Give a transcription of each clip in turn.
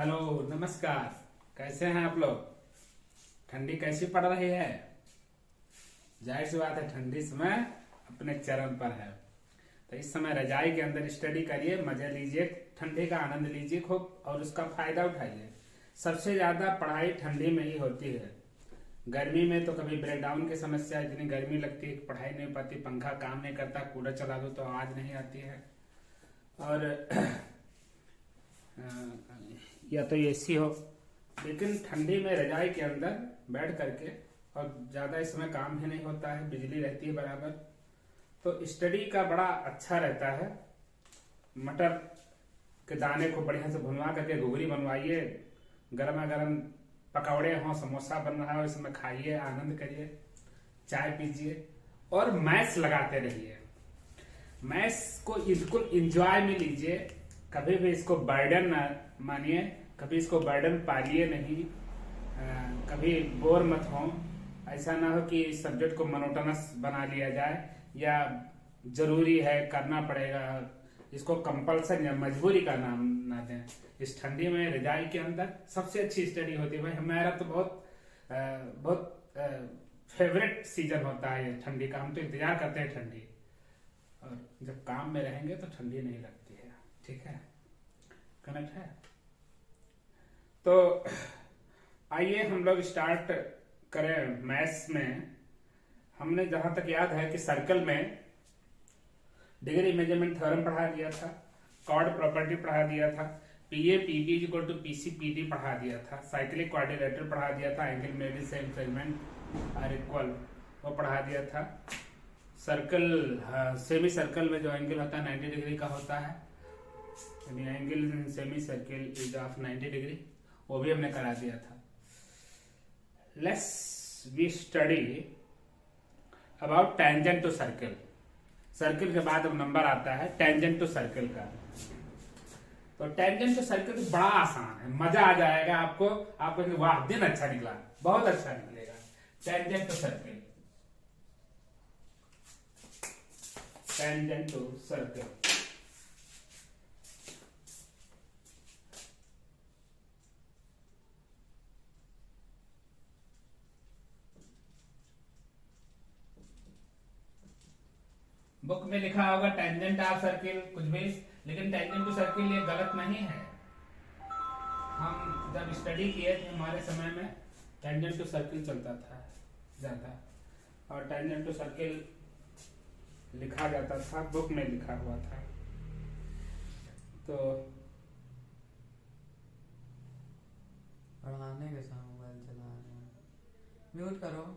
Hello, नमस्कार। कैसे हैं आप लोग? ठंडी कैसी पड़ रही है? जाहिर सी बात है, ठंडी समय अपने चरम पर है। तो इस समय रजाई के अंदर स्टडी करिए, मजे लीजिए, ठंडी का आनंद लीजिए खूब और उसका फायदा उठाइए। सबसे ज्यादा पढ़ाई ठंडी में ही होती है। गर्मी में तो कभी ब्रेकडाउन की समस्या, इतनी गर्मी लगती है, पढ़ाई नहीं हो पाती, पंखा काम नहीं करता, कूलर चला दो तो आवाज नहीं आती है। और या तो एसी हो, लेकिन ठंडी में रजाई के अंदर बैठ करके, और ज्यादा इस समय काम भी नहीं होता है, बिजली रहती है बराबर, तो स्टडी का बड़ा अच्छा रहता है। मटर के दाने को बढ़िया से भुनवा करके घुघरी बनवाइए, गर्मा गर्म पकौड़े हों, समोसा बन रहा हो, इसमें खाइए, आनंद करिए, चाय पीजिए और मैथ्स लगाते रहिए। मैथ्स को बिल्कुल इंजॉय में लीजिए, कभी भी इसको बर्डन ना मानिए, कभी इसको बर्डन पालिए नहीं। कभी बोर मत हो। ऐसा ना हो कि इस सब्जेक्ट को मोनोटोनस बना लिया जाए या जरूरी है करना पड़ेगा, इसको कंपल्सन या मजबूरी का नाम ना दें। इस ठंडी में रजाई के अंदर सबसे अच्छी स्टडी होती है। भाई हमारा तो बहुत फेवरेट सीजन होता है ये ठंडी का। हम तो इंतजार करते हैं ठंडी, और जब काम में रहेंगे तो ठंडी नहीं लगती है। ठीक है, कनेक्ट है। तो आइए हम लोग स्टार्ट करें। मैथ्स में हमने जहां तक याद है कि सर्कल में डिग्री मेजरमेंट थ्योरम पढ़ा दिया था, कॉर्ड प्रॉपर्टी पढ़ा दिया था, PA PB equal to PC PD पढ़ा दिया था, साइक्लिक क्वाड्रिलेटरल पढ़ा दिया था, angle made in same segment are equal वो पढ़ा दिया था। सर्कल, सेमी सर्कल में जो एंगल होता है 90 डिग्री का होता है, यानी angle in semi circle is of 90 degree, वो भी हमने करा दिया था। Let's we study about tangent to circle. Circle के बाद अब नंबर आता है टेंजेंट टू सर्कल का। तो टेंजेंट टू सर्कल बड़ा आसान है, मजा आ जाएगा आपको। आप कहेंगे वाह दिन अच्छा निकला, बहुत अच्छा निकलेगा। Tangent to circle, tangent to circle. Book में लिखा होगा टेंजेंट ऑफ सर्किल कुछ भी, लेकिन टेंजेंट टू सर्किल ये गलत नहीं है। हम जब स्टडी किए थे हमारे समय में टेंजेंट टू सर्किल चलता था ज्यादा, और टेंजेंट टू सर्किल लिखा जाता था, बुक में लिखा हुआ था। तो पढ़ाने के साथ मोबाइल चला रहे हैं, म्यूट करो।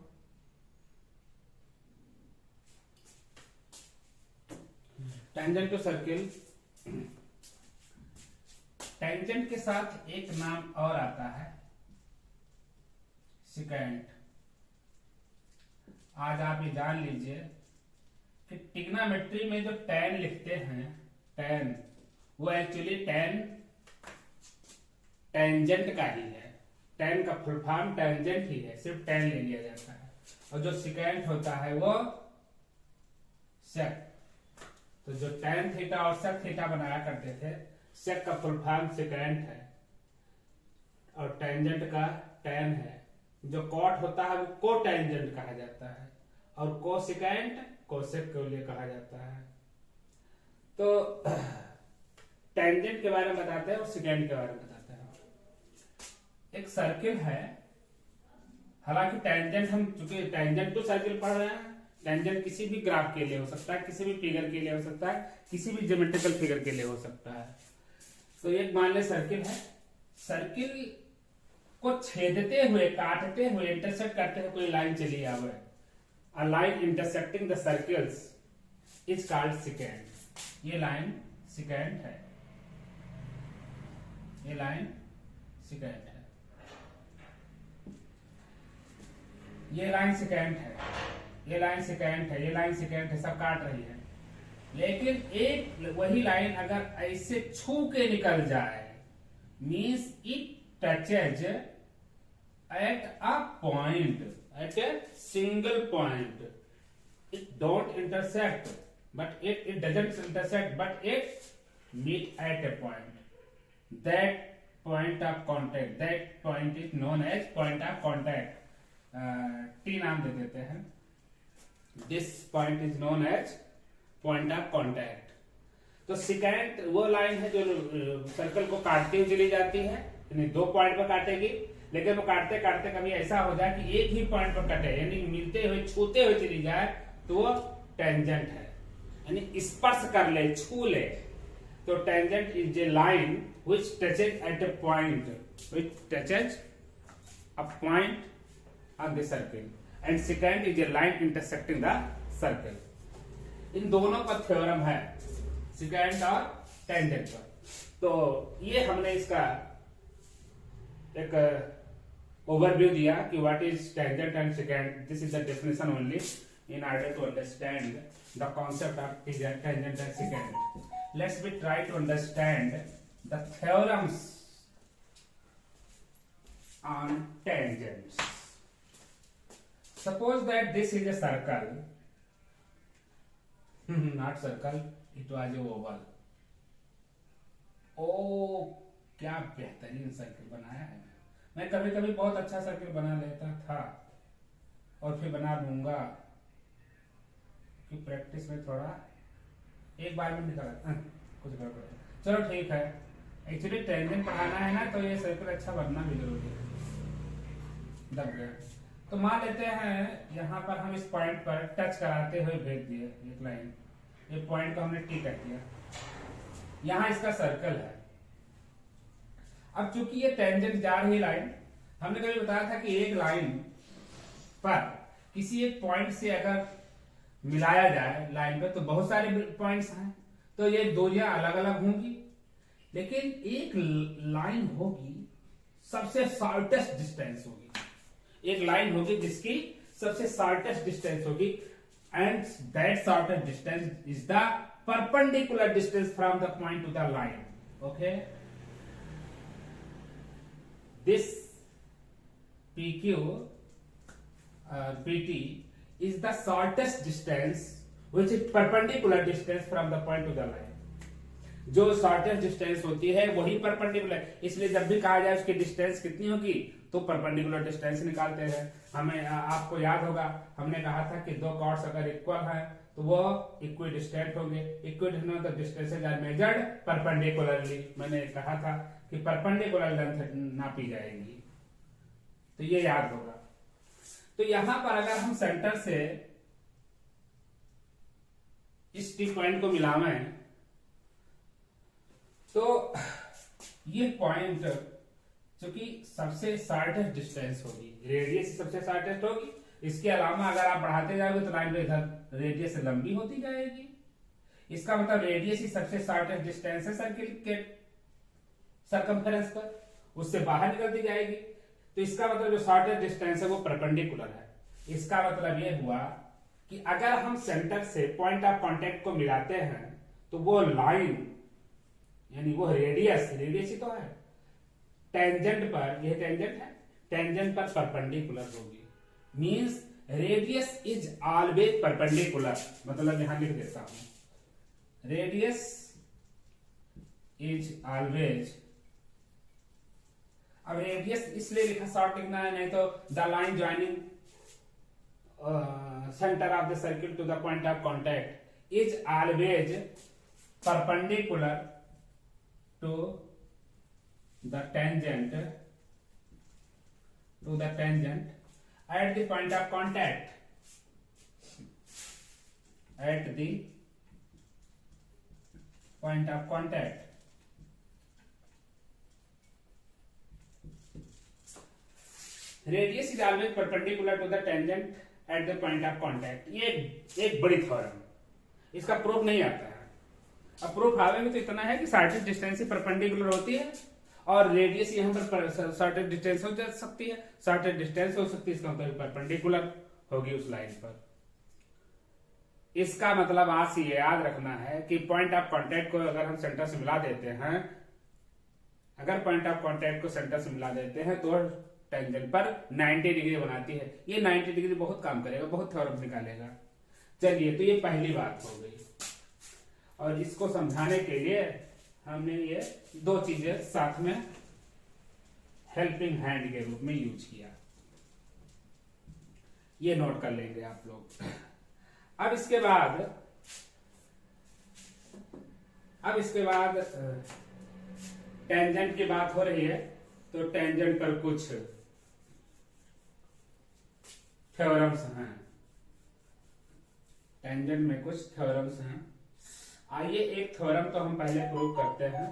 टेंजेंट टू सर्किल, टेंजेंट के साथ एक नाम और आता है सिकेंट। आज आप ये जान लीजिए कि ट्रिग्नोमेट्री में जो tan लिखते हैं, tan वो एक्चुअली tan टेंजेंट का ही है। tan का फुल फॉर्म टेंजेंट ही है, सिर्फ tan ले लिया जाता है। और जो सिकेंट होता है वो सेक। तो जो tan थीटा और सेक थीटा बनाया करते थे, सेक का फुल फॉर्म सिकेंट है और टेंजेंट का tan है। जो कॉट होता है वो को टेंजेंट कहा जाता है, और को सिकेंट कोसेक के लिए कहा जाता है। तो टेंजेंट के बारे में बताते हैं और सिकेंट के बारे में बताते हैं। एक सर्किल है, हालांकि टेंजेंट, हम चूंकि टेंजेंट टू सर्किल पढ़ रहे हैं, टेंजेंट किसी भी ग्राफ के लिए हो सकता है, किसी भी फिगर के लिए हो सकता है, किसी भी ज्योमेट्रिकल फिगर के लिए हो सकता है। तो एक मान ले सर्किल है, सर्किल को छेदते हुए, काटते हुए, इंटरसेक्ट करते हुए कोई लाइन चली आवे, a line intersecting the circles is called secant। ये लाइन secant है, ये लाइन secant है, ये लाइन secant है, ये लाइन secant है, ये लाइन secant है, सब काट रही है। लेकिन एक वही लाइन अगर ऐसे छू के निकल जाए, means it touches at a point, at a single point, it don't intersect, but it doesn't intersect, but it meet at a point, that point of contact, that point is known as point of contact, T नाम दे देते हैं। This point is known as point of contact. तो second वो line है जो circle को काटती हुई चली जाती है, यानी 2 पॉइंट पर काटेगी, लेकिन वो काटते काटते कभी ऐसा हो जाए कि एक ही पॉइंट पर कटे, यानी मिलते हुए छूते हुए चली जाए, तो वो टेंजेंट है, यानी स्पर्श कर ले, छू ले। तो tangent is a line which touches at a point, which touches a point on the circle, and secant is a line intersecting the circle. इन दोनों का थ्योरम है secant और tangent पर। तो ये हमने इसका एक ओवरव्यू दिया कि what is tangent and secant. This is the definition only in order to understand the concept of tangent and secant. Let's we try to understand the theorems on tangents. Suppose that this is a circle, not circle, it was a oval. Oh, क्या बेहतरीन circle बनाया है। मैं कभी कभी बहुत अच्छा circle बना लेता था और फिर बना लूंगा कि प्रैक्टिस में थोड़ा एक बार में निकला कुछ गड़बड़। चलो ठीक है, एक्चुअली टेंजेंट पढ़ाना है ना, तो ये सर्कल अच्छा बनना भी जरूरी है। दब गया तो मान लेते हैं यहाँ पर हम इस पॉइंट पर टच कराते हुए भेज दिए एक लाइन, ये पॉइंट को हमने टी कर दिया, यहाँ इसका सर्कल है। अब चूंकि ये टेंजेंट जा रही लाइन, हमने कभी बताया था कि एक लाइन पर किसी एक पॉइंट से अगर मिलाया जाए लाइन पे, तो बहुत सारे पॉइंट्स हैं, तो ये दूरियां अलग अलग होंगी, लेकिन एक लाइन होगी सबसे शॉर्टेस्ट डिस्टेंस होगी, एक लाइन होगी जिसकी सबसे शॉर्टेस्ट डिस्टेंस होगी, and that shortest distance is the perpendicular distance from the point two the line. Okay, this PQ PT is the shortest distance which is perpendicular distance from the point to the line. जो shortest distance होती है वही perpendicular, इसलिए जब भी कहा जाए उसकी डिस्टेंस कितनी होगी तो परपेंडिकुलर डिस्टेंस निकालते हैं। हमें आपको याद होगा हमने कहा था कि 2 कॉर्ड्स अगर इक्वल है तो वो इक्वी डिस्टेंट होंगे, equidistant distances are measured perpendicularly. मैंने कहा था कि परपेंडिकुलर लेंथ नापी जाएगी, तो ये याद होगा। तो यहां पर अगर हम सेंटर से इस टी पॉइंट को मिलावें तो ये पॉइंट चूंकि सबसे शॉर्टेस्ट डिस्टेंस होगी, रेडियस सबसे शॉर्टेस्ट होगी, इसके अलावा अगर आप बढ़ाते जाओगे तो लाइन इधर रेडियस लंबी होती जाएगी। इसका मतलब रेडियस ही सबसे शॉर्टेस्ट डिस्टेंस है सर्किल के सरकमफेरेंस पर, उससे बाहर निकलती जाएगी। तो इसका मतलब जो शॉर्टेस्ट डिस्टेंस है वो परपेंडिकुलर है। इसका मतलब ये हुआ कि अगर हम सेंटर से पॉइंट ऑफ कांटेक्ट को मिलाते हैं तो वो लाइन यानी वो रेडियस ही तो है, टेंजेंट पर, यह टेंजेंट है, टेंजेंट पर परपेंडिकुलर होगी। Means radius is always perpendicular. मतलब यहां लिख देता हूं, रेडियस इज ऑलवेज। अब रेडियस इसलिए लिखा शॉर्ट लिखना है, नहीं तो the line joining centre of the circle to the point of contact is always perpendicular to the tangent at the point of contact, at the point of contact। Radius is always perpendicular to the tangent at the point of contact। ये एक बड़ी theorem, इसका proof नहीं आता है। अब proof आवेगा तो इतना है कि शॉर्टेस्ट डिस्टेंस ही परपेंडिकुलर होती है और रेडियस यहाँ पर शॉर्टेस्ट डिस्टेंस हो जा सकती है, शॉर्टेस्ट डिस्टेंस हो सकती है, इसका मतलब परपेंडिकुलर होगी उस लाइन पर। इसका मतलब आज से ये याद रखना है कि पॉइंट ऑफ कांटेक्ट को अगर हम सेंटर से मिला देते हैं, अगर पॉइंट ऑफ कांटेक्ट को सेंटर से मिला देते हैं तो टेंजेंट पर 90 डिग्री बनाती है। ये 90 डिग्री बहुत काम करेगा, बहुत थ्योरम निकालेगा। चलिए, तो ये पहली बात हो गई और इसको समझाने के लिए हमने ये 2 चीजें साथ में हेल्पिंग हैंड के रूप में यूज किया। ये नोट कर लेंगे आप लोग। अब इसके बाद टेंजेंट की बात हो रही है, तो टेंजेंट पर कुछ थ्योरम्स हैं। टेंजेंट में कुछ थ्योरम्स हैं। आइए एक थ्योरम तो हम पहले प्रूव करते हैं।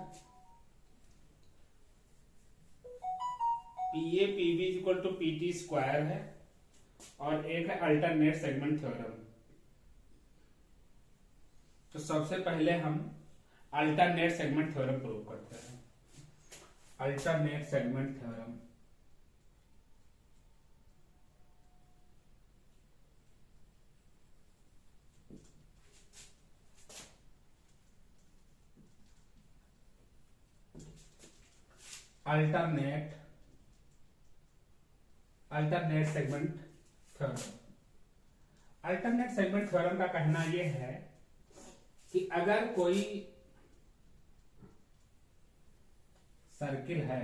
PA PB equal to PT square है, और एक है अल्टरनेट सेगमेंट थ्योरम। तो सबसे पहले हम अल्टरनेट सेगमेंट थ्योरम प्रूव करते हैं। Alternate segment theorem, alternate segment theorem. Alternate segment theorem का कहना यह है कि अगर कोई सर्किल है,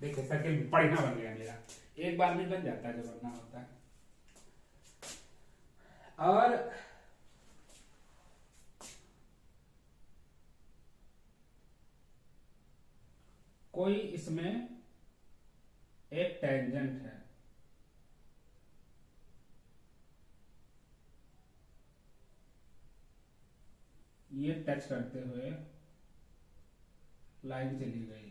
देखिए सर्किल बढ़िया बन गया मेरा, एक बार में बन जाता है जो बनना होता है, और कोई इसमें एक टेंजेंट है, ये टच करते हुए लाइन चली गई।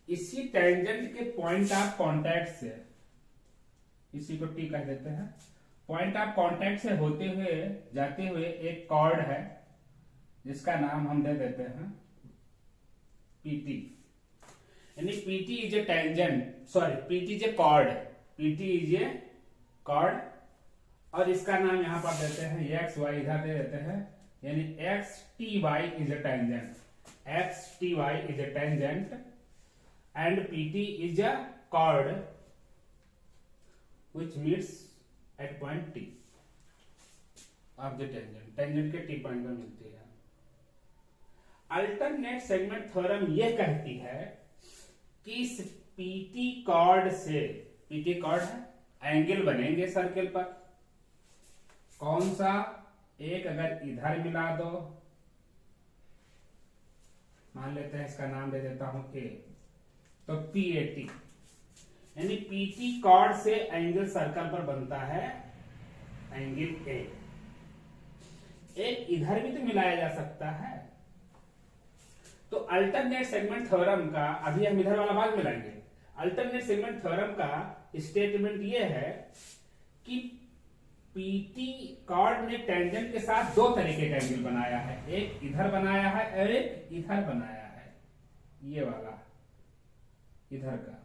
इसी टेंजेंट के पॉइंट ऑफ कांटेक्ट से, इसी को टी कह देते हैं, पॉइंट ऑफ कांटेक्ट से होते हुए जाते हुए एक कॉर्ड है जिसका नाम हम दे देते हैं पीटी। यानी PT is a tangent, sorry PT is a chord, PT is a chord, और इसका नाम यहां पर देते हैं एक्स वाई, इधर दे देते हैं, यानी X T Y is a tangent, X T Y is a tangent and PT is a chord which meets at point T of the tangent. Tangent के टी पॉइंट पर मिलती है। अल्टरनेट सेगमेंट थ्योरम यह कहती है कि इस PT cord से, पीटी कॉर्ड है, एंगल बनेंगे सर्किल पर। कौन सा? एक अगर इधर मिला दो, मान लेते हैं इसका नाम दे देता हूं ए, तो पीएटी, यानी पीटी कॉर्ड से एंगल सर्कल पर बनता है एंगल ए। एक इधर भी तो मिलाया जा सकता है। तो अल्टरनेट सेगमेंट थ्योरम का, अभी हम इधर वाला भाग मिलाएंगे, अल्टरनेट सेगमेंट थ्योरम का स्टेटमेंट यह है कि पीटी कॉर्ड ने टेंजेंट के साथ दो तरीके का एंगल बनाया है, एक इधर बनाया है और एक इधर बनाया है, ये वाला इधर का,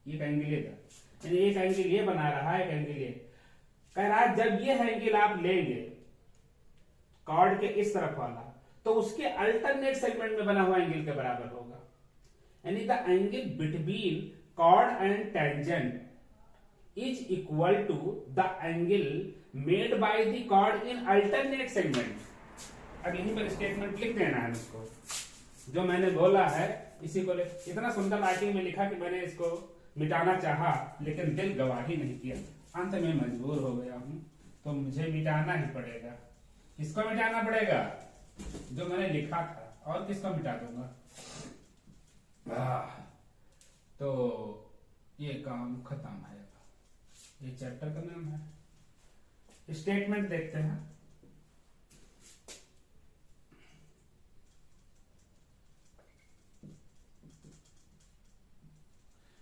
एक एंगल इधर, यानी एक एंगल ये बना रहा है, एक एंगल ये कह रहा है। जब ये एंगल आप लेंगे कॉर्ड के इस तरफ वाला, तो उसके अल्टरनेट सेगमेंट में बना हुआ एंगल के बराबर होगा, यानी the angle between chord and tangent is equal to the angle made by the chord in alternate segment। अब यहीं पर स्टेटमेंट लिख देना है इसको, जो मैंने बोला है इसी को। इतना सुंदर राइटिंग में लिखा कि मैंने इसको मिटाना चाहा, लेकिन दिल गवाही नहीं किया, अंत में मजबूर हो गया हूं, तो मुझे मिटाना ही पड़ेगा। किसको मिटाना पड़ेगा? जो मैंने लिखा था, और किसको मिटा दूंगा? तो ये काम खत्म है। ये चैप्टर का नाम है। स्टेटमेंट देखते हैं।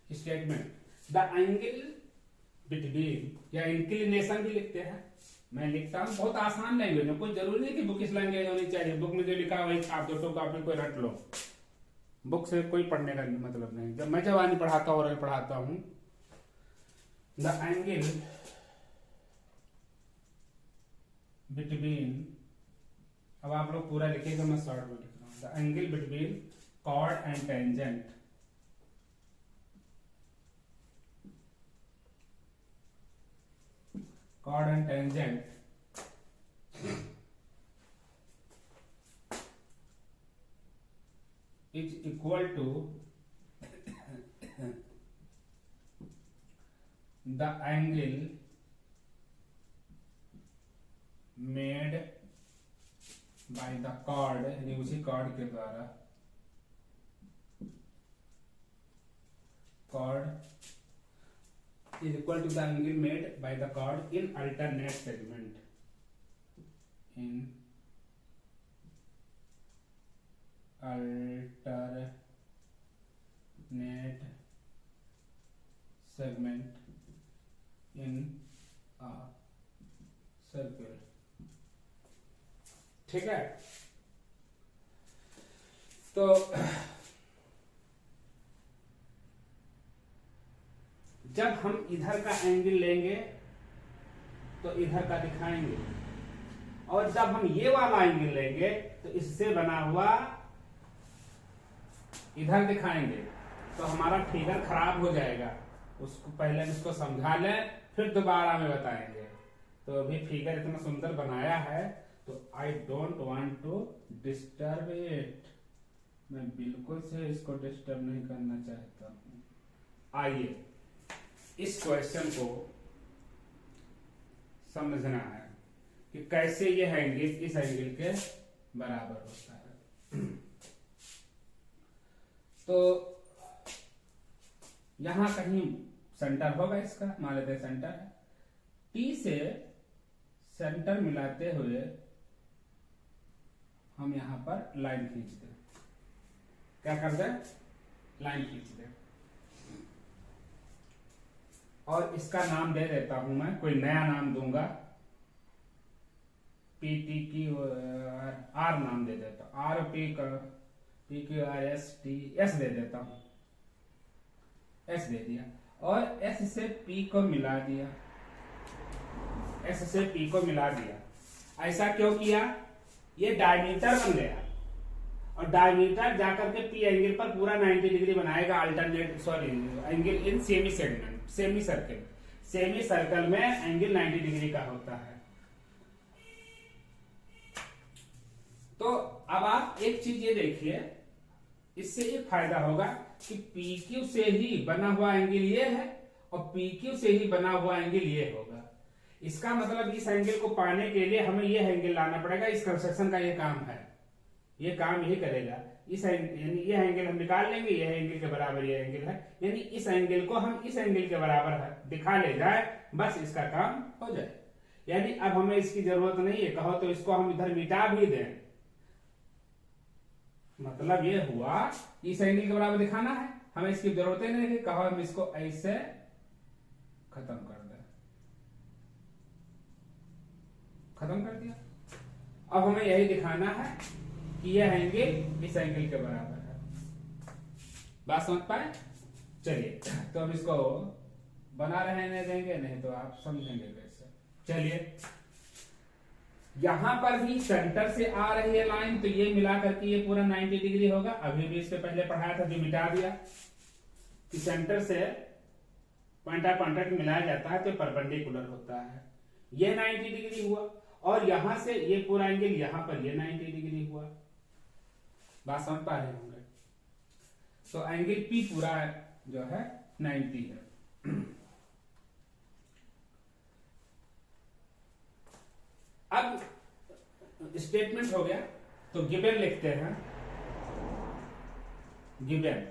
स्टेटमेंट, द एंगल बिटवीन, या इंक्लिनेशन भी लिखते हैं, मैं लिखता हूं बहुत आसान लैंग्वेज में, कोई जरूरी नहीं कि बुक इस लैंग्वेज होनी चाहिए। बुक में जो लिखा वही छाप दो, तो कॉपी कोई रट लो, बुक से कोई पढ़ने का मतलब नहीं। जब मैं जवानी पढ़ाता हूँ और पढ़ाता हूं, द एंगल बिटवीन, अब आप लोग पूरा लिखेगा, मैं शॉर्ट में लिख रहा हूं, the angle between chord and tangent is equal to the angle made by the chord, यानी उसी कॉर्ड के द्वारा, chord is equal to the angle made by the chord in alternate segment, in alternate segment in a circle। ठीक है, तो जब हम इधर का एंगल लेंगे तो इधर का दिखाएंगे, और जब हम ये वाला एंगल लेंगे तो इससे बना हुआ इधर दिखाएंगे, तो हमारा फिगर खराब हो जाएगा। उसको पहले इसको समझा लें, फिर दोबारा में बताएंगे। तो अभी फिगर इतना सुंदर बनाया है, तो I don't want to disturb it, मैं बिल्कुल से इसको डिस्टर्ब नहीं करना चाहता हूं। आइए इस क्वेश्चन को समझना है कि कैसे ये एंगल इस एंगल के बराबर होता है। तो यहां कहीं सेंटर होगा इसका, मान लेते हैं सेंटर है, टी से सेंटर मिलाते हुए हम यहां पर लाइन खींच दें। क्या कर दें? लाइन खींच दें। और इसका नाम दे देता हूं मैं, कोई नया नाम दूंगा, पी टी की आर नाम दे देता हूं, आर पी का P Q R S T S दे देता हूं, एस दे दिया, और एस से पी को मिला दिया, एस से पी को मिला दिया। ऐसा क्यों किया? ये डायमीटर बन गया, और डायमीटर जाकर के पी एंगल पर पूरा 90 डिग्री बनाएगा, alternate angle in semi segment, semi circle, semi circle में एंगल 90 डिग्री का होता है। तो अब आप एक चीज ये देखिए, इससे ये फायदा होगा कि PQ से ही बना हुआ एंगल ये है, और PQ से ही बना हुआ एंगल ये होगा। इसका मतलब इस एंगल को पाने के लिए हमें ये एंगल लाना पड़ेगा। इस कंस्ट्रक्शन का ये काम है, ये काम यही करेगा। इस यानी ये एंगल हम निकाल लेंगे, ये एंगल के बराबर ये एंगल है, यानी इस एंगल को हम इस एंगल के बराबर है दिखा ले जाए, बस इसका काम हो जाए। यानी अब हमें इसकी जरूरत नहीं है, कहो तो इसको हम इधर मिटा भी दें, मतलब ये हुआ इस एंगल के बराबर दिखाना है, हमें इसकी जरूरत ही नहीं है। कहो हम इसको ऐसे खत्म कर दें, खत्म कर दिया। अब हमें यही दिखाना है कि यह एंगल इस एंगल के बराबर है। बात समझ पाए? चलिए, तो अब इसको बना रहने देंगे, नहीं तो आप समझेंगे कैसे। चलिए, यहां पर भी सेंटर से आ रही है लाइन, तो ये मिला करके ये पूरा 90 डिग्री होगा। अभी भी इससे पहले पढ़ाया था, जो मिटा दिया कि सेंटर से पॉइंट ऑफ कांटेक्ट मिलाया जाता है तो परपेंडिकुलर होता है। ये 90 डिग्री हुआ, और यहां से ये पूरा एंगल यहां पर ये 90 डिग्री हुआ। बात समझ पा रहे होंगे? तो एंगल पी पूरा जो है 90 है। अब स्टेटमेंट हो गया, तो गिवन लिखते हैं। गिवन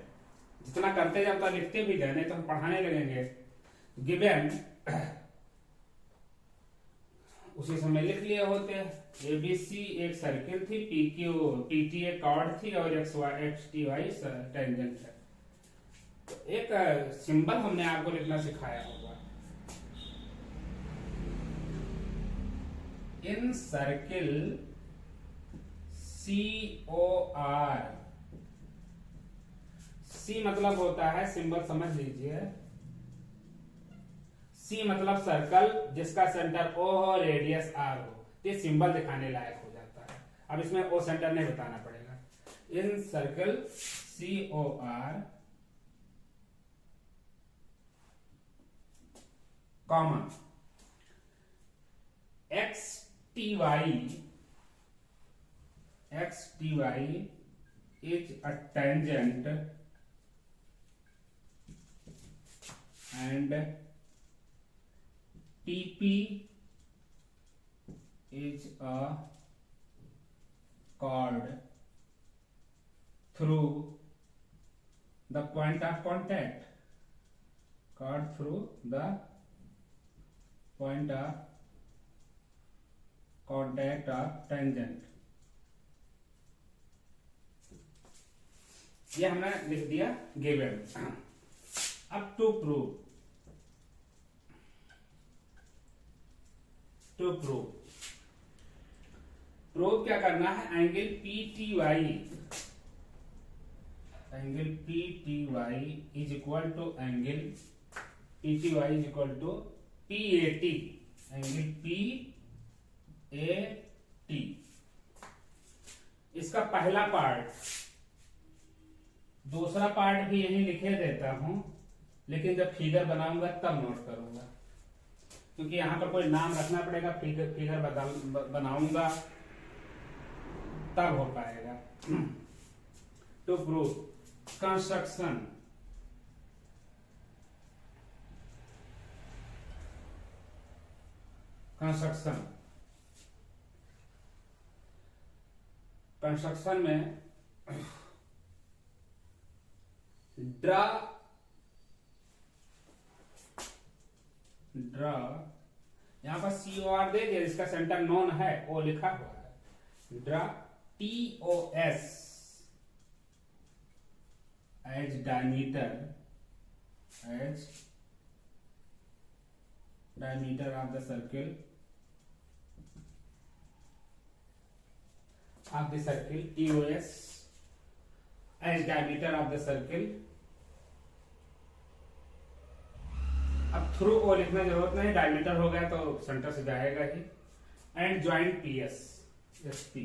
जितना करते जाए उतना लिखते भी जाए, नहीं तो हम पढ़ाने लगेंगे। गिवन उसी समय लिख लिए होते हैं। एबीसी एक सर्किल थी, पीटी एक कॉर्ड थी, और एक्सटीवाई टेंजेंट है। तो एक सिंबल हमने आपको लिखना सिखाया होगा। इन सर्किल COR, C मतलब होता है, सिंबल समझ लीजिए, C मतलब सर्कल जिसका सेंटर O हो, रेडियस R हो, ये सिंबल दिखाने लायक हो जाता है। अब इसमें O सेंटर नहीं बताना पड़ेगा। In circle COR comma XTY is a tangent and TP is a chord through the point of contact. Chord through the point of contact of tangent. ये हमने लिख दिया गिवन। अब टू प्रूव क्या करना है, angle PTY is equal to angle PTY is equal to PAT, angle PAT। इसका पहला पार्ट, दूसरा पार्ट भी यहीं लिखे देता हूं, लेकिन जब फिगर बनाऊंगा तब नोट करूंगा, क्योंकि यहां पर कोई नाम रखना पड़ेगा। फिगर बनाऊंगा तब हो पाएगा। टू प्रूव कंस्ट्रक्शन, कंस्ट्रक्शन में ड्रा यहां पर COR दे दिया, जिसका सेंटर नोन है, वो लिखा हुआ है। Draw TOS as diameter of the circle TOS as diameter of the circle. अब थ्रू ओ लिखना जरूरत नहीं, डायमीटर हो गया तो सेंटर से जाएगा ही। And joint SP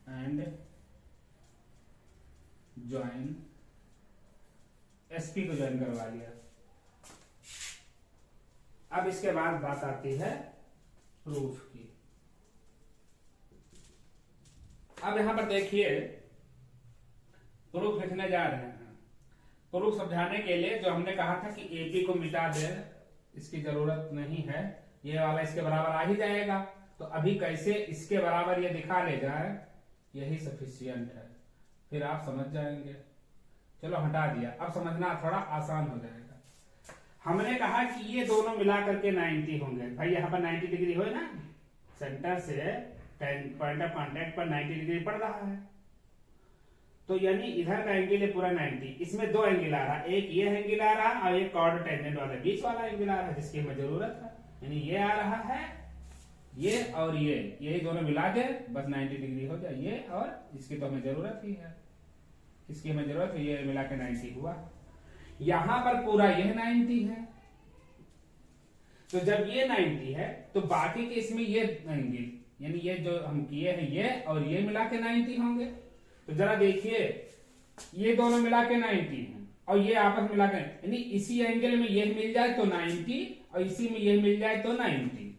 and join SP को ज्वाइन करवा लिया। अब इसके बाद बात आती है प्रूफ की। अब यहां पर देखिए, प्रूफ लिखने जा रहे हैं। प्रूफ समझाने के लिए जो हमने कहा था कि AP को मिटा दे, इसकी जरूरत नहीं है, ये वाला इसके बराबर आ ही जाएगा। तो अभी कैसे इसके बराबर ये दिखा ले जाए, यही सफिशियंट है, फिर आप समझ जाएंगे। चलो हटा दिया, अब समझना थोड़ा आसान हो जाएगा। हमने कहा कि ये दोनों मिला करके 90 होंगे। भाई यहाँ पर 90 डिग्री हो ना, सेंटर से पॉइंट ऑफ कांटेक्ट पर 90 डिग्री पड़ रहा है, तो यानी इधर का एंगल है पूरा 90। इसमें दो एंगल आ रहा है, एक ये एंगल आ रहा है और एक कॉर्ड टेंजेंट वाला बीच वाला एंगल आ रहा है, जिसकी हमें जरूरत है। यानी ये आ रहा है, ये और ये दोनों मिला के बस 90 डिग्री हो जाए। ये और इसकी तो हमें जरूरत ही है, इसकी हमें जरूरत है, ये मिला के 90 हुआ। यहां पर पूरा यह 90 है, तो जब ये 90 है तो बाकी के इसमें ये एंगल, यानी ये जो हम किए हैं ये और ये मिला के 90 होंगे। तो जरा देखिए, ये दोनों मिला के 90 है और ये आपस में मिला के, यानी इसी एंगल में ये मिल जाए तो 90 और इसी में ये मिल जाए तो 90।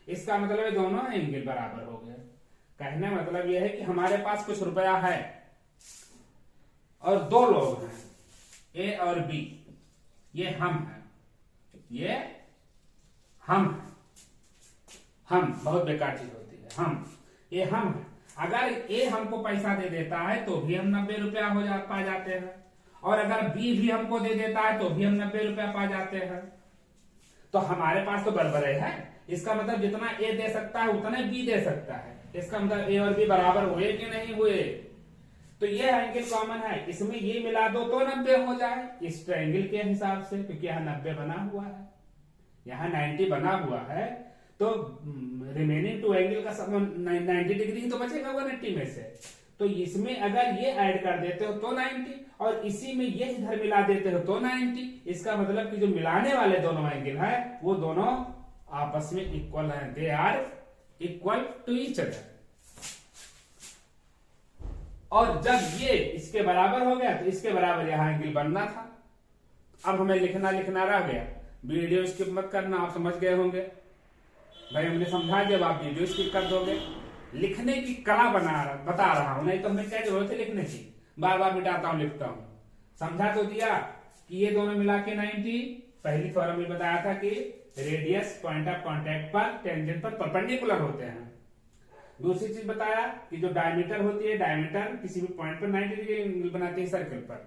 इसका मतलब है दोनों एंगल बराबर हो गए। कहने मतलब यह है कि हमारे पास कुछ रुपया है और दो लोग हैं, A और B, ये हम हैं, ये हम बहुत बेकार चीज होती है। ये हम है। अगर ए हमको पैसा दे देता है तो भी हम 90 रुपया पा जाते हैं, और अगर बी भी हमको दे देता है तो भी हम 90 रुपया पा जाते हैं। तो हमारे पास तो बराबर है। इसका मतलब जितना ए दे सकता है उतना बी दे सकता है। इसका मतलब ए और बी बराबर हुए कि नहीं हुए। तो ये एंगल कॉमन है, इसमें ये मिला दो तो 90 हो जाए इस ट्रायंगल के हिसाब से, क्योंकि यहाँ 90 बना हुआ है, यहाँ 90 बना हुआ है। तो रिमेनिंग टू एंगल का 90 डिग्री ही तो बचेगा 180 में से। तो इसमें अगर ये ऐड कर देते हो तो 90 और इसी में ये इधर मिला देते हो तो 90। इसका मतलब कि जो मिलाने वाले दोनों एंगल है वो दोनों आपस में इक्वल हैं, they are equal to each other. और जब ये इसके बराबर हो गया तो इसके बराबर यहां एंगल बनना था। अब हमें लिखना रह गया। वीडियो स्किप मत करना, आप समझ गए होंगे। भाई हमने समझा, जब आप वीडियो स्किप कर दोगे लिखने की कला बता रहा हूं, नहीं तो हमें क्या जरूरत है लिखने की, बार बार मिटाता हूं लिखता हूं। समझा तो दिया कि ये दोनों मिला के 90, पहली थ्योरम में बताया था कि रेडियस पॉइंट ऑफ कांटेक्ट पर टेंजेंट पर परपेंडिकुलर होते हैं। दूसरी चीज बताया कि जो डायमीटर होती है, डायमीटर किसी भी पॉइंट पर 90 डिग्री एंगल बनाती है सर्कल पर।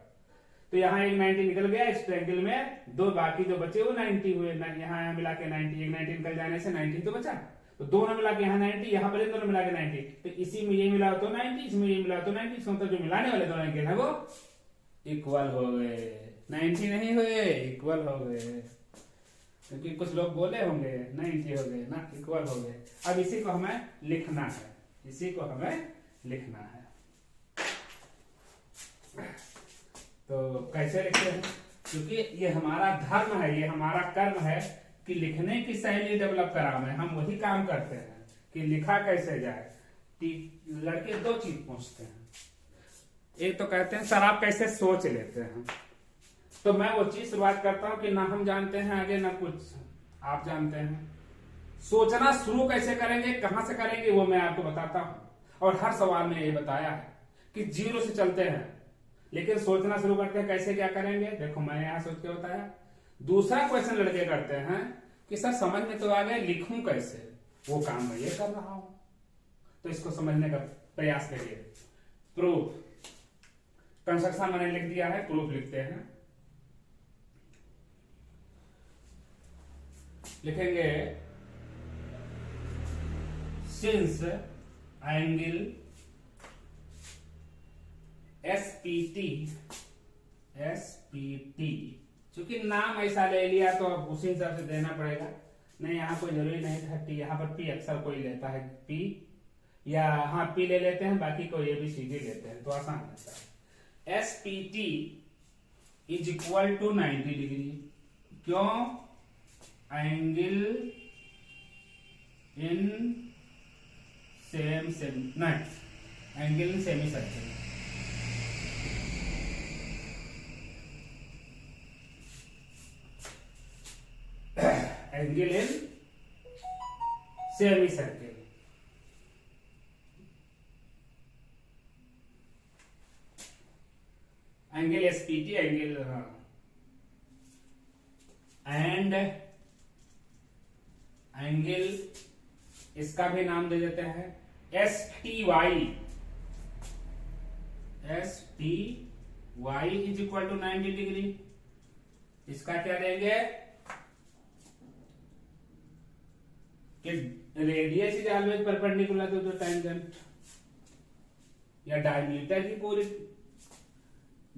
तो यहाँ एक 90 निकल गया, इस ट्रायंगल में दो बाकी जो बचे वो 90 हुए, यहाँ मिला के 90, एक 90 निकल जाने से 90 तो बचा, तो दोनों मिला के यहाँ 90, यहाँ पर दोनों मिला के 90, तो इसी में ये मिला तो 90, इसमें ये मिला तो 90, इसमें तो जो मिलाने वाले दोनों एंगल है वो इक्वल हो गए, 90 नहीं हुए, इक्वल हो गए। क्योंकि कुछ लोग बोले होंगे 90 हो गए ना, इक्वल हो गए। अब इसी को हमें लिखना है, इसी को हमें लिखना है। तो कैसे लिखते हैं, क्योंकि ये हमारा धर्म है, ये हमारा कर्म है कि लिखने की शैली डेवलप कराना है। हम वही काम करते हैं कि लिखा कैसे जाए। लड़के दो चीज पूछते हैं, एक तो कहते हैं सर आप कैसे सोच लेते हैं, तो मैं वो चीज शुरुआत करता हूं कि ना हम जानते हैं आगे ना कुछ आप जानते हैं। सोचना शुरू कैसे करेंगे, कहां से करेंगे, वो मैं आपको बताता हूं। और हर सवाल में ये बताया है कि जीरो से चलते हैं, लेकिन सोचना शुरू करते हैं कैसे क्या करेंगे। देखो मैंने यहां सोच के बताया। दूसरा क्वेश्चन लड़के करते हैं कि सर समझ में तो आ गया, लिखूं कैसे, वो काम मैं ये कर रहा हूं। तो इसको समझने का प्रयास करिए। प्रूफ, कंस्ट्रक्शन मैंने लिख दिया है, प्रूफ लिखते हैं। लिखेंगे सिंस एंगल एसपीटी, चूंकि नाम ऐसा ले लिया तो अब उसी हिसाब से देना पड़ेगा। नहीं यहाँ कोई जरूरी नहीं था टी, यहाँ पर पी अक्सर कोई लेता है पी, या हाँ पी ले लेते हैं, बाकी को ये भी सीधे लेते हैं तो आसान रहता है। S P T is equal to 90 degree. क्यों? एंगल इन सेम नहीं, angle in semi circle. Angle in semi circle. Angle एसपीटी, एंगल एंड एंगल, इसका भी नाम दे देते हैं S T Y. S T Y is equal to 90 degree. इसका क्या देंगे कि radius is always perpendicular to the tangent, या डायमीटर की पूरी,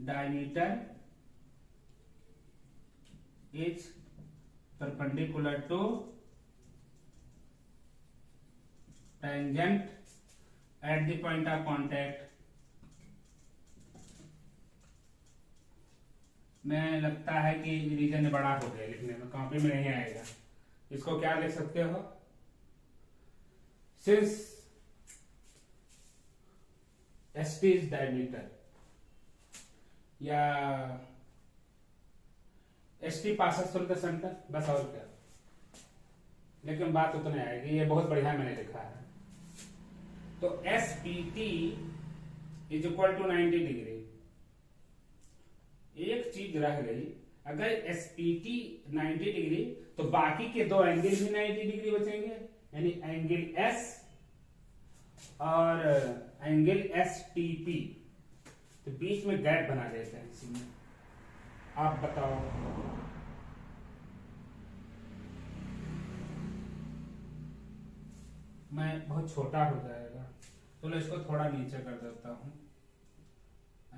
diameter is perpendicular to tangent at the point of contact. मैं लगता है कि रीजन बड़ा हो गया, लिखने में कॉपी में नहीं आएगा। इसको क्या लिख सकते हो, since S T is diameter, या S T passes through the centre, बस और क्या। लेकिन बात उतने आएगी, ये बहुत बढ़िया मैंने लिखा है। तो S P T is equal to 90 degree. एक चीज रह गई, अगर एस पी टी 90 डिग्री तो बाकी के दो एंगल भी 90 डिग्री बचेंगे, यानी एंगल एस और एंगल एस टी पी। तो बीच में गैप बना देते हैं इसी में। आप बताओ, मैं बहुत छोटा हो जाएगा तो इसको थोड़ा नीचे कर देता हूं।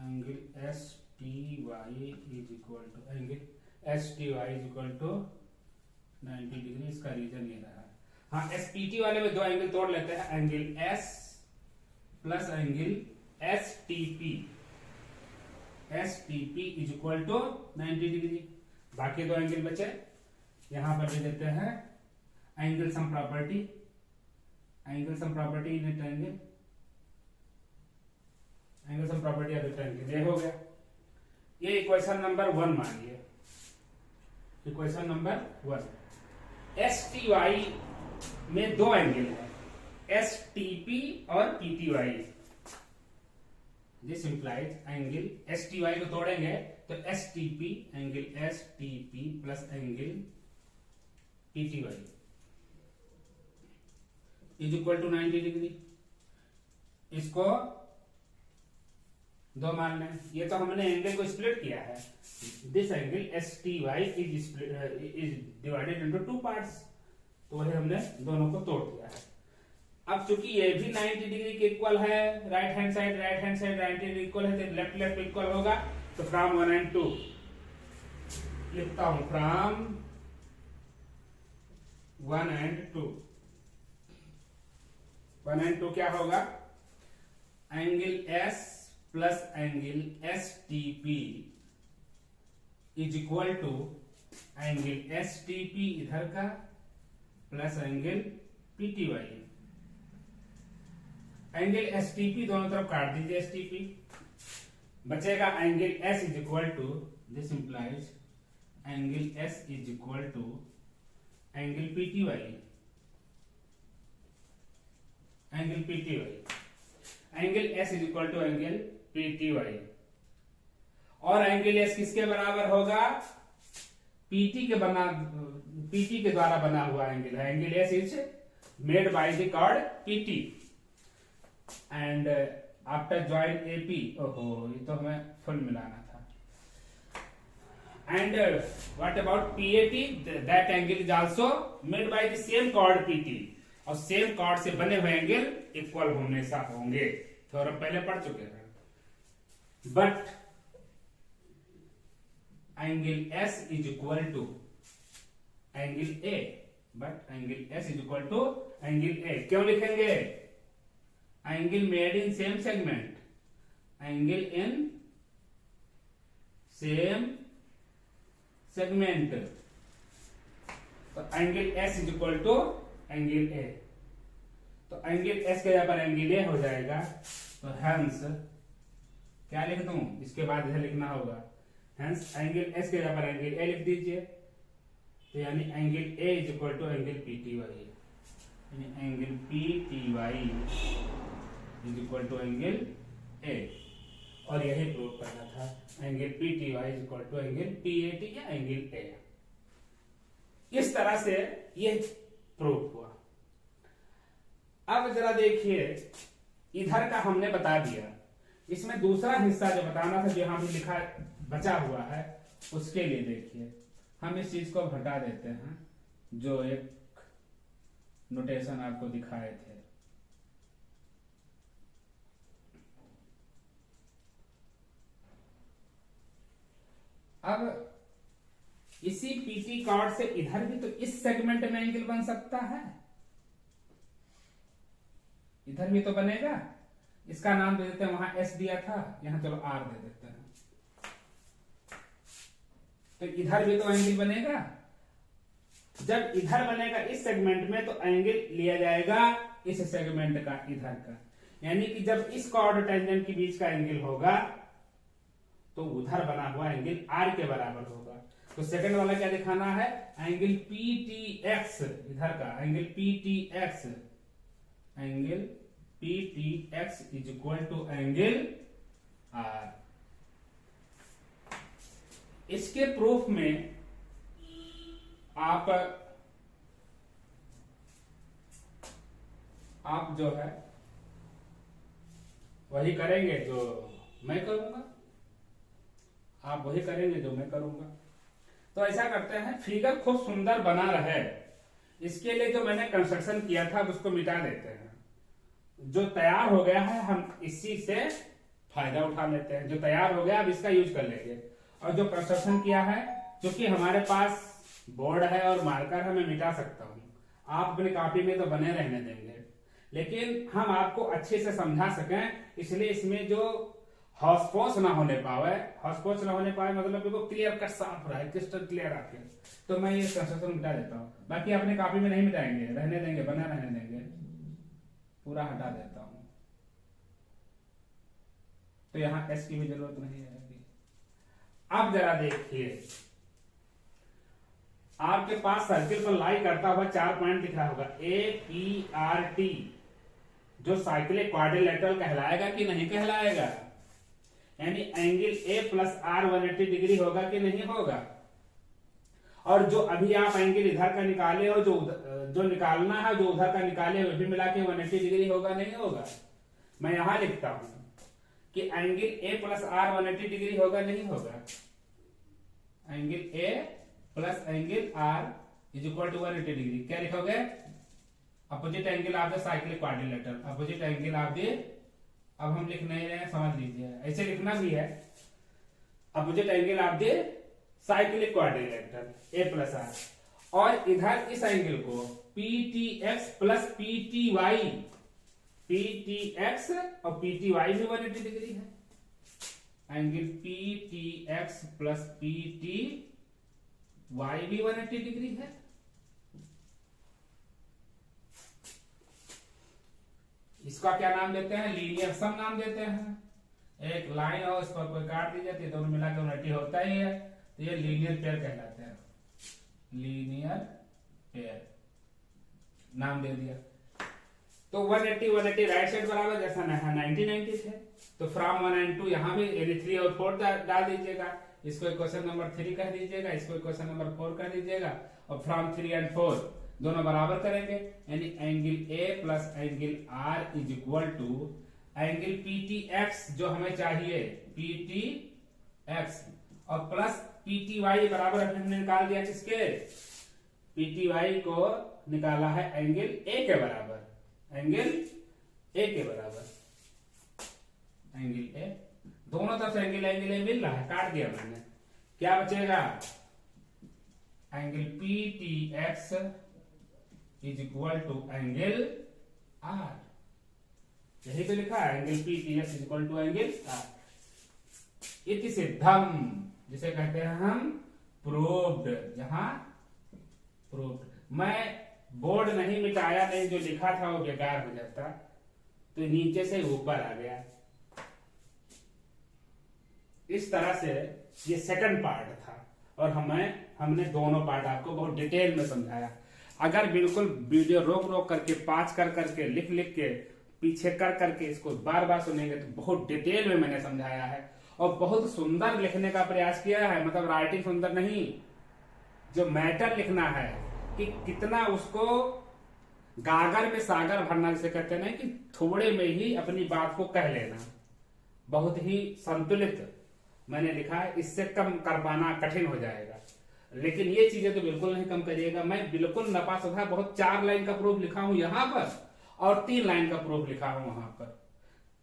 Angle S T Y is equal to, angle S T Y is equal to 90 degree. इसका रीजन ये रहा। हाँ, एस पी टी वाले में दो एंगल तोड़ लेते हैं, angle S plus angle S T P. S T P is equal to 90 degree. बाकी दो एंगल बचे, यहां पर दे देते हैं angle sum property, angle sum property in triangle, angle sum property of triangle. ये हो गया, ये इक्वेशन नंबर 1 मानिए, equation number 1। S T Y में दो एंगल है, एस टी पी और P T Y. This implies angle S T Y को तोड़ेंगे तो S T P angle S T P plus angle P T Y is equal to 90 degree. इसको दो मान लें, ये तो हमने एंगल को स्प्लिट किया है। This angle S T Y is divided into two parts, तो वही हमने दोनों को तोड़ दिया है। अब चूंकि ये भी 90 डिग्री के इक्वल है, right hand side 90 degree equal है, तो लेफ्ट लेफ्ट इक्वल होगा। तो फ्रॉम 1 एंड 2 लिखता हूं, फ्रॉम 1 एंड 2। 1 एंड 2 क्या होगा? Angle S plus angle S T P is equal to angle S T P इधर का plus angle P T Y. Angle S T P दोनों तरफ काट दीजिए, एस टी पी बचेगा angle S is equal to, this implies angle S is equal to angle P T Y. Angle P T Y, angle S is equal to angle P T Y. और angle S किसके बराबर होगा? PT के द्वारा बना हुआ angle है। Angle S is made by the chord PT and after join AP. ओहो, ये तो हमें फुल मिलाना था। And what about PAT? That angle is also made by the same chord PT, और सेम कॉर्ड से बने हुए एंगल इक्वल हमेशा होंगे, थ्योरम पहले पढ़ चुके हैं। But angle S is equal to angle A, but angle S is equal to angle A. क्यों लिखेंगे? Angle made in same segment, angle in same segment. तो angle S is equal to angle A, तो angle S के जगह पर angle A हो जाएगा। तो हेंस क्या लिख दूं? इसके बाद इधर लिखना होगा, हेंस एंगल एस के जगह पर एंगल ए लिख दीजिए। तो यानी angle A is equal to angle P T Y, यानी angle P T Y is equal to angle A. और यही प्रूव करना था, angle P T Y is equal to angle P A T या एंगल ए। इस तरह से ये प्रूव हुआ। अब जरा देखिए, इधर का हमने बता दिया, इसमें दूसरा हिस्सा जो बताना था, जो यहां भी लिखा बचा हुआ है, उसके लिए देखिए हम इस चीज को हटा देते हैं, जो एक नोटेशन आपको दिखाए थे। अब इसी पीटी कॉर्ड से इधर भी तो इस सेगमेंट में एंगल बन सकता है, इधर भी तो बनेगा। इसका नाम दे देते हैं, वहां एस दिया था, यहां चलो आर दे देते हैं। तो इधर भी तो एंगल बनेगा। जब इधर बनेगा इस सेगमेंट में, तो एंगल लिया जाएगा इस सेगमेंट का, इधर का। यानी कि जब इस कॉर्ड टेंजेंट के बीच का एंगल होगा, तो उधर बना हुआ एंगल आर के बराबर होगा। तो सेकंड वाला क्या दिखाना है? एंगल पी टी एक्स, इधर का angle P T X, angle P T X is equal to angle R. इसके प्रूफ में आप जो है वही करेंगे जो मैं करूंगा, आप वही करेंगे जो मैं करूंगा। तो ऐसा करते हैं, फिगर खूब सुंदर बना रहे, इसके लिए जो मैंने कंस्ट्रक्शन किया था उसको मिटा देते हैं। जो तैयार हो गया है हम इसी से फायदा उठा लेते हैं। जो तैयार हो गया अब इसका यूज कर लेंगे। और जो कंस्ट्रक्शन किया है, क्योंकि हमारे पास बोर्ड है और मार्कर है, मैं मिटा सकता हूं। आप अपनी कॉपी में तो बने रहने देंगे, लेकिन हम आपको अच्छे से समझा सकें, इसलिए इसमें जो हॉस्पोस ना होने पावे, हॉस्पोस ना होने पाए मतलब बिल्कुल क्लियर कट साफ रहा है, क्रिस्टल क्लियर आके, तो मैं ये कंस्ट्रक्शन मिटा देता हूँ। बाकी अपने कॉपी में नहीं मिटाएंगे, रहने देंगे, बना रहने देंगे, पूरा हटा देता हूं। तो यहां एस की भी जरूरत नहीं है। अब जरा देखिए, आपके पास सर्किल पर लाई करता हुआ 4 पॉइंट दिख रहा होगा, ए पी आर टी, जो साइक्लिक क्वाड्रिलेटरल कहलाएगा कि नहीं कहलाएगा? यानी angle A plus R 180 degree होगा कि नहीं होगा? और जो अभी आप एंगल इधर का निकाले हो, जो निकालना है, जो उधर का निकाले वो भी मिला के 180 डिग्री होगा नहीं होगा? मैं यहां लिखता हूं कि angle A plus R 180 degree होगा नहीं होगा? Angle A plus angle R is equal to 180 degree. क्या लिखोगे? Opposite angle of the cyclic quadrilateral, opposite angle of the, अब हम लिख नहीं रहे हैं, समझ लीजिए, ऐसे लिखना भी है, opposite angle of the cyclic quadrilateral A plus R, और इधर इस एंगल को P T X plus P T Y, P T X और पी टी वाई भी 180 डिग्री है। Angle P T X plus P T Y भी 180 degree है। इसका क्या नाम देते हैं? लीनियर सम नाम देते हैं। एक लाइन हो, इस पर कोई काट दी जाती है, दोनों मिला के 180 होता ही है, तो ये लीनियर पेयर कहलाते हैं। लीनियर पेयर नाम दे दिया। तो 180 राइट साइड बराबर जैसा 90 थे, तो फ्रॉम 1 and 2 यहां भी 3 और 4 डाल दीजिएगा। इसको इक्वेशन नंबर 3 कह दीजिएगा, इसको इक्वेशन नंबर 4 कह दीजिएगा, और फ्रॉम 3 and 4 दोनों बराबर करेंगे, यानी angle A plus angle R is equal to angle P T X जो हमें चाहिए, पी टी एक्स, और प्लस पी टी वाई बराबर हमने निकाल दिया किसके? पी टी वाई को निकाला है एंगल ए के बराबर, एंगल ए के बराबर, एंगल ए, दोनों तरफ से एंगल ए मिल रहा है, काट दिया मैंने, क्या बचेगा? Angle P T X is equal to angle R, यही तो लिखा है, angle P T X is equal to angle R. इति सिद्धम, जिसे कहते हैं हम प्रूव्ड, जहां प्रूव्ड। मैं बोर्ड नहीं मिटाया, नहीं, जो लिखा था वो बेकार हो जाता, तो नीचे से ऊपर आ गया। इस तरह से ये सेकंड पार्ट था, और हमने दोनों पार्ट आपको बहुत डिटेल में समझाया। अगर बिल्कुल वीडियो रोक रोक करके, पाँच कर करके, लिख लिख के, पीछे कर करके इसको बार बार सुनेंगे तो बहुत डिटेल में मैंने समझाया है, और बहुत सुंदर लिखने का प्रयास किया है। मतलब राइटिंग सुंदर नहीं, जो मैटर लिखना है कि कितना उसको गागर में सागर भरना, जिसे कहते हैं कि थोड़े में ही अपनी बात को कह लेना, बहुत ही संतुलित मैंने लिखा है। इससे कम कर पाना कठिन हो जाएगा, लेकिन ये चीजें तो बिल्कुल नहीं कम करिएगा। मैं बिल्कुल नपा सधा बहुत 4 लाइन का प्रूफ लिखा हूं यहां पर, और 3 लाइन का प्रूफ लिखा हूं वहां पर,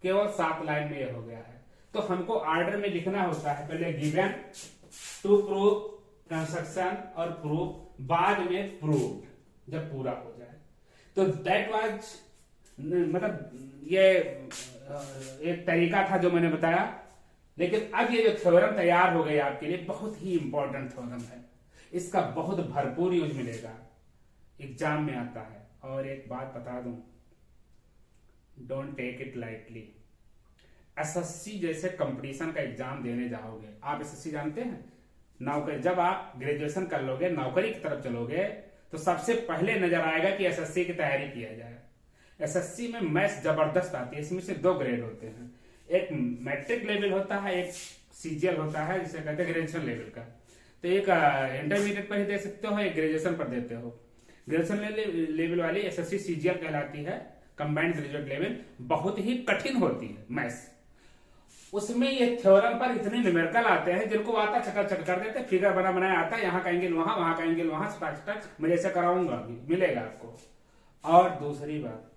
केवल 7 लाइन में ये हो गया है। तो हमको ऑर्डर में लिखना होता है, पहले गिवन, टू प्रूफ, कंस्ट्रक्शन और प्रूफ, बाद में प्रूफ जब पूरा हो जाए। तो दैट वाज, मतलब ये एक तरीका था जो मैंने बताया। लेकिन अब ये जो थ्योरम तैयार हो गई आपके लिए, बहुत ही इंपॉर्टेंट थ्योरम है, इसका बहुत भरपूर यूज मिलेगा, एग्जाम में आता है। और एक बात बता दूं, don't take it lightly. SSC जैसे कंपटीशन का एग्जाम देने जाओगे, आप एसएससी जानते हैं, नौकरी, जब आप ग्रेजुएशन कर लोगे, नौकरी की तरफ चलोगे, तो सबसे पहले नजर आएगा कि एसएससी की तैयारी किया जाए। एसएससी में मैथ्स जबरदस्त आती है। इसमें से 2 ग्रेड होते हैं, एक मैट्रिक लेवल होता है, एक सीजीएल होता है, जिसे कहते हैं ग्रेजुएशन लेवल का। तो एक इंटरमीडिएट पर ही दे सकते हो, एक ग्रेजुएशन पर देते हो। ग्रेजुएशन लेवल वाली एसएससी सीजीएल कहलाती है, कंबाइंड ग्रेजुएट लेवल, बहुत ही कठिन होती है मैथ्स। उसमें ये थ्योरम पर इतने न्यूमेरिकल आते हैं, जिनको आता चटर चट कर देते, फिगर बना बनाया आता है, यहाँ का एंगल वहां, वहां का एंगल वहां, स्ट्रक्चर मैं जैसे कराऊंगा अभी मिलेगा आपको। और दूसरी बात,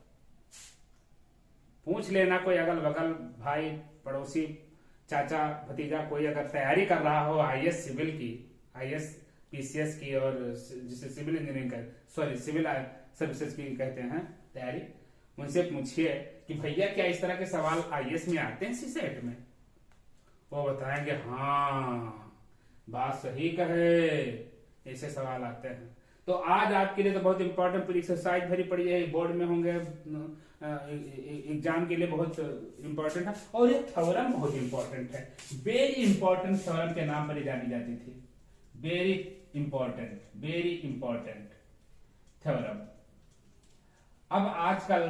पूछ लेना कोई अगल बगल भाई, पड़ोसी, चाचा, भतीजा, कोई अगर तैयारी कर रहा हो आईएएस सिविल की, आईएएस पीसीएस की, और जिसे सिविल इंजीनियरिंग का, सॉरी सिविल सर्विसेज की कहते हैं तैयारी, उनसे पूछिए कि भैया क्या इस तरह के सवाल आईएएस में आते हैं सीसेट में? वो बताएंगे हाँ बात सही कहे, ऐसे सवाल आते हैं। तो आज आपके लिए तो बहुत इंपॉर्टेंट पूरी एक्सरसाइज भरी पड़ी है, बोर्ड में होंगे, एग्जाम के लिए बहुत इंपॉर्टेंट है। और ये थ्योरम बहुत इंपॉर्टेंट है, वेरी इंपॉर्टेंट थ्योरम के नाम पर जानी जाती थी, वेरी इंपॉर्टेंट थ्योरम। अब आजकल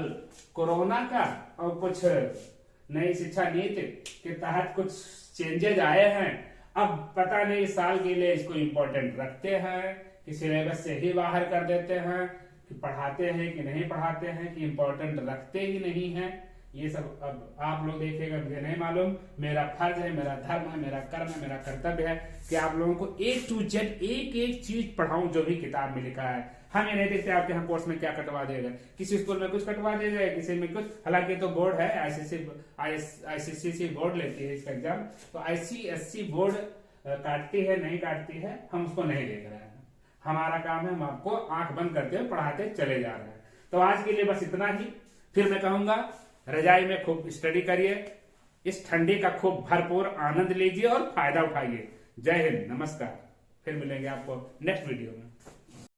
कोरोना का और कुछ नई शिक्षा नीति के तहत कुछ चेंजेज आए हैं। अब पता नहीं इस साल के लिए इसको इम्पोर्टेंट रखते हैं कि सिलेबस से ही बाहर कर देते हैं, कि पढ़ाते हैं कि नहीं पढ़ाते हैं, कि इम्पोर्टेंट रखते ही नहीं है। ये सब अब आप लोग देखिएगा, मुझे नहीं मालूम। मेरा फर्ज है, मेरा धर्म है, मेरा कर्म है, मेरा कर्तव्य है कि आप लोगों को A to Z एक एक चीज पढ़ाऊं जो भी किताब में लिखा है। हम ये नहीं देखते आपके यहाँ कोर्स में क्या कटवा देगा, किसी स्कूल में कुछ कटवा दे जाए, किसी में कुछ। हालांकि तो बोर्ड है, आईसीएसई बोर्ड लेती है इसका एग्जाम, तो आईसीएसई बोर्ड काटती है नहीं काटती है हम उसको नहीं देख रहे हैं। हमारा काम है, हम आपको आंख बंद करते हुए पढ़ाते चले जा रहे हैं। तो आज के लिए बस इतना ही। फिर मैं कहूंगा रजाई में खूब स्टडी करिए, इस ठंडी का खूब भरपूर आनंद लीजिए और फायदा उठाइए। जय हिंद, नमस्कार। फिर मिलेंगे आपको नेक्स्ट वीडियो में।